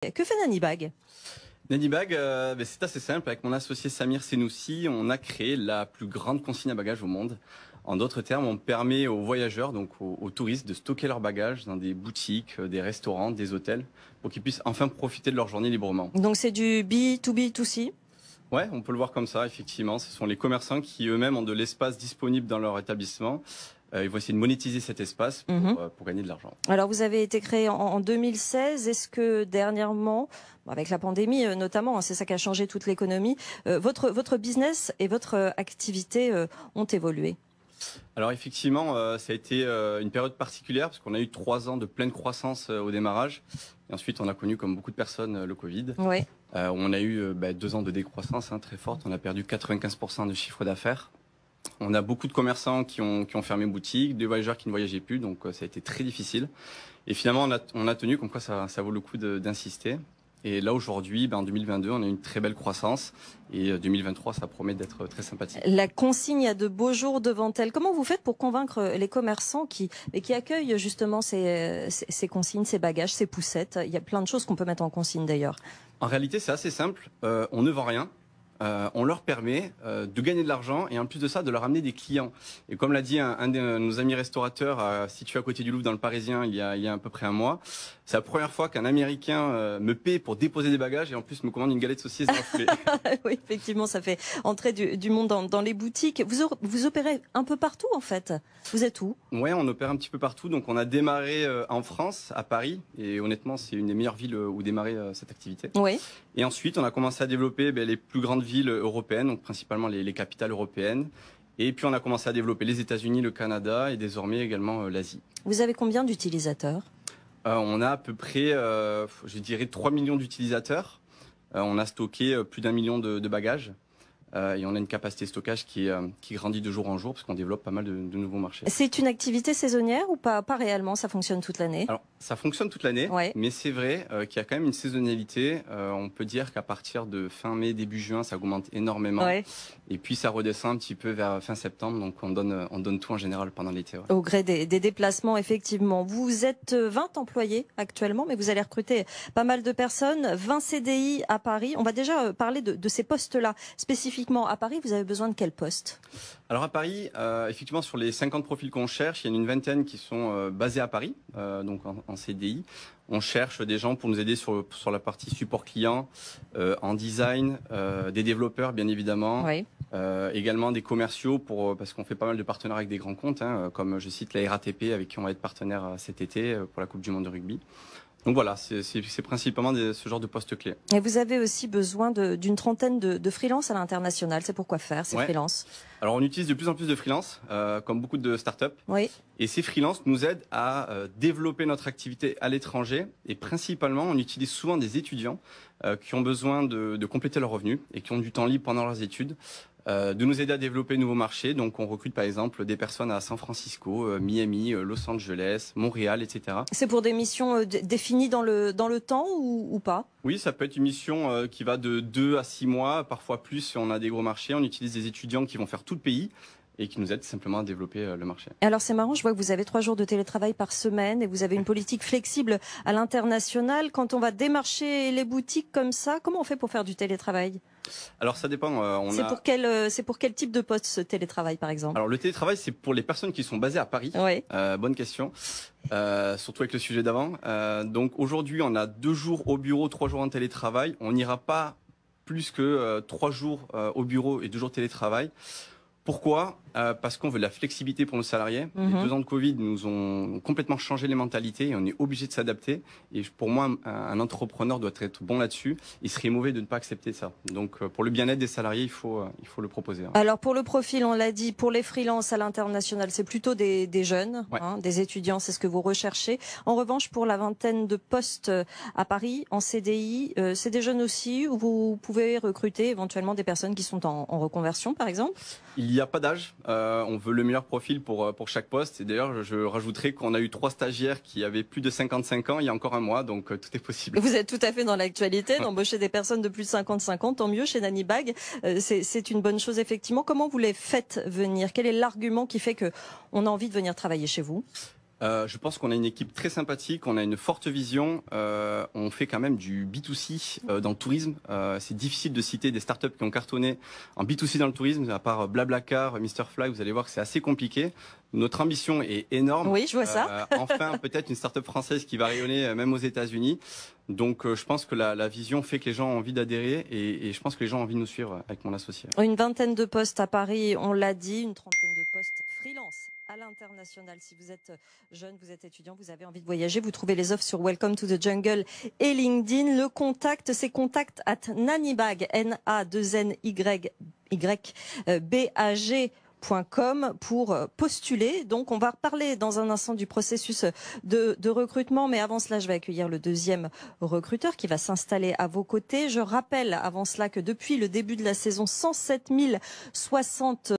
Que fait Nanny-Bag? Nanny-Bag, c'est assez simple. Avec mon associé Samir Senoussi, on a créé la plus grande consigne à bagages au monde. En d'autres termes, on permet aux voyageurs, donc aux touristes, de stocker leurs bagages dans des boutiques, des restaurants, des hôtels, pour qu'ils puissent enfin profiter de leur journée librement. Donc c'est du B2B2C? Ouais, on peut le voir comme ça, effectivement. Ce sont les commerçants qui eux-mêmes ont de l'espace disponible dans leur établissement. Ils vont essayer de monétiser cet espace pour gagner de l'argent. Alors vous avez été créé en 2016. Est-ce que dernièrement, avec la pandémie notamment, c'est ça qui a changé toute l'économie, votre business et votre activité ont évolué? Alors effectivement, ça a été une période particulière parce qu'on a eu 3 ans de pleine croissance au démarrage. Et ensuite, on a connu, comme beaucoup de personnes, le Covid. Oui. On a eu 2 ans de décroissance très forte. On a perdu 95% de chiffre d'affaires. On a beaucoup de commerçants qui ont fermé boutique, des voyageurs qui ne voyageaient plus, donc ça a été très difficile. Et finalement, on a tenu, comme quoi ça vaut le coup d'insister. Et là, aujourd'hui, en 2022, on a une très belle croissance. Et 2023, ça promet d'être très sympathique. La consigne a de beaux jours devant elle. Comment vous faites pour convaincre les commerçants qui accueillent justement ces consignes, ces bagages, ces poussettes? Il y a plein de choses qu'on peut mettre en consigne d'ailleurs. En réalité, c'est assez simple. On ne vend rien. On leur permet de gagner de l'argent et en plus de ça, de leur amener des clients. Et comme l'a dit un de nos amis restaurateurs situé à côté du Louvre dans le Parisien il y a à peu près un mois, c'est la première fois qu'un Américain me paie pour déposer des bagages et en plus me commande une galette saucisse dans la foulée. Oui, effectivement, ça fait entrer du monde dans les boutiques. Vous opérez un peu partout en fait. Vous êtes où? Ouais, on opère un petit peu partout. Donc on a démarré en France, à Paris. Et honnêtement, c'est une des meilleures villes où démarrer cette activité. Oui. Et ensuite, on a commencé à développer les plus grandes villes européennes, donc principalement les capitales européennes. Et puis on a commencé à développer les États-Unis, le Canada et désormais également l'Asie. Vous avez combien d'utilisateurs? On a à peu près, je dirais, 3 millions d'utilisateurs. On a stocké plus d'1 million de bagages. Et on a une capacité de stockage qui grandit de jour en jour parce qu'on développe pas mal de nouveaux marchés. C'est une activité saisonnière ou pas réellement? Ça fonctionne toute l'année? Alors, ça fonctionne toute l'année, ouais. Mais c'est vrai qu'il y a quand même une saisonnalité. On peut dire qu'à partir de fin mai, début juin, ça augmente énormément. Ouais. Et puis ça redescend un petit peu vers fin septembre. Donc on donne tout en général pendant l'été. Ouais. Au gré des déplacements, effectivement. Vous êtes 20 employés actuellement, mais vous allez recruter pas mal de personnes. 20 CDI à Paris. On va déjà parler de ces postes-là spécifiquement. À Paris, vous avez besoin de quel poste? Alors à Paris, effectivement, sur les 50 profils qu'on cherche, il y en a une vingtaine qui sont basés à Paris, donc en CDI. On cherche des gens pour nous aider sur la partie support client, en design, des développeurs bien évidemment, oui. Également des commerciaux parce qu'on fait pas mal de partenaires avec des grands comptes, comme je cite la RATP avec qui on va être partenaire cet été pour la Coupe du Monde de rugby. Donc voilà, c'est principalement ce genre de postes clés. Et vous avez aussi besoin d'une trentaine de freelance à l'international. C'est pour quoi faire ces freelances? Alors on utilise de plus en plus de freelance, comme beaucoup de startups. Oui. Et ces freelances nous aident à développer notre activité à l'étranger. Et principalement, on utilise souvent des étudiants qui ont besoin de compléter leurs revenus et qui ont du temps libre pendant leurs études. De nous aider à développer de nouveaux marchés. Donc on recrute par exemple des personnes à San Francisco, Miami, Los Angeles, Montréal, etc. C'est pour des missions définies dans le temps ou pas? Oui, ça peut être une mission qui va de 2 à 6 mois, parfois plus si on a des gros marchés. On utilise des étudiants qui vont faire tout le pays et qui nous aident simplement à développer le marché. Alors c'est marrant, je vois que vous avez 3 jours de télétravail par semaine et vous avez une politique flexible à l'international. Quand on va démarcher les boutiques comme ça, comment on fait pour faire du télétravail? Alors ça dépend. C'est pour quel type de poste ce télétravail par exemple? Alors le télétravail c'est pour les personnes qui sont basées à Paris. Oui. Bonne question. Surtout avec le sujet d'avant. Donc aujourd'hui on a 2 jours au bureau, 3 jours en télétravail. On n'ira pas plus que 3 jours au bureau et 2 jours de télétravail. Pourquoi? Parce qu'on veut de la flexibilité pour nos salariés. Les 2 ans de Covid nous ont complètement changé les mentalités et on est obligé de s'adapter. Et pour moi, un entrepreneur doit être bon là-dessus. Il serait mauvais de ne pas accepter ça. Donc pour le bien-être des salariés, il faut le proposer. Alors pour le profil, on l'a dit, pour les freelances à l'international, c'est plutôt des jeunes, ouais. Des étudiants, c'est ce que vous recherchez. En revanche, pour la vingtaine de postes à Paris, en CDI, c'est des jeunes aussi où vous pouvez recruter éventuellement des personnes qui sont en reconversion, par exemple? Il n'y a pas d'âge. On veut le meilleur profil pour chaque poste. Et d'ailleurs, je rajouterai qu'on a eu 3 stagiaires qui avaient plus de 55 ans il y a encore un mois, donc tout est possible. Vous êtes tout à fait dans l'actualité d'embaucher des personnes de plus de 55 ans, tant mieux chez Nanny-Bag. C'est une bonne chose effectivement. Comment vous les faites venir? Quel est l'argument qui fait qu'on a envie de venir travailler chez vous? Je pense qu'on a une équipe très sympathique, on a une forte vision, on fait quand même du B2C dans le tourisme. C'est difficile de citer des startups qui ont cartonné en B2C dans le tourisme, à part Blablacar, Mr Fly, vous allez voir que c'est assez compliqué. Notre ambition est énorme. Oui, je vois ça. Enfin, peut-être une startup française qui va rayonner même aux États-Unis. Donc, je pense que la vision fait que les gens ont envie d'adhérer et je pense que les gens ont envie de nous suivre avec mon associé. Une vingtaine de postes à Paris, on l'a dit, une trentaine de postes freelance à l'international. Si vous êtes jeune, vous êtes étudiant, vous avez envie de voyager, vous trouvez les offres sur Welcome to the Jungle et LinkedIn. Le contact, c'est contact@nannybag, NANYBAG.com pour postuler. Donc, on va reparler dans un instant du processus de recrutement. Mais avant cela, je vais accueillir le deuxième recruteur qui va s'installer à vos côtés. Je rappelle avant cela que depuis le début de la saison, 107 060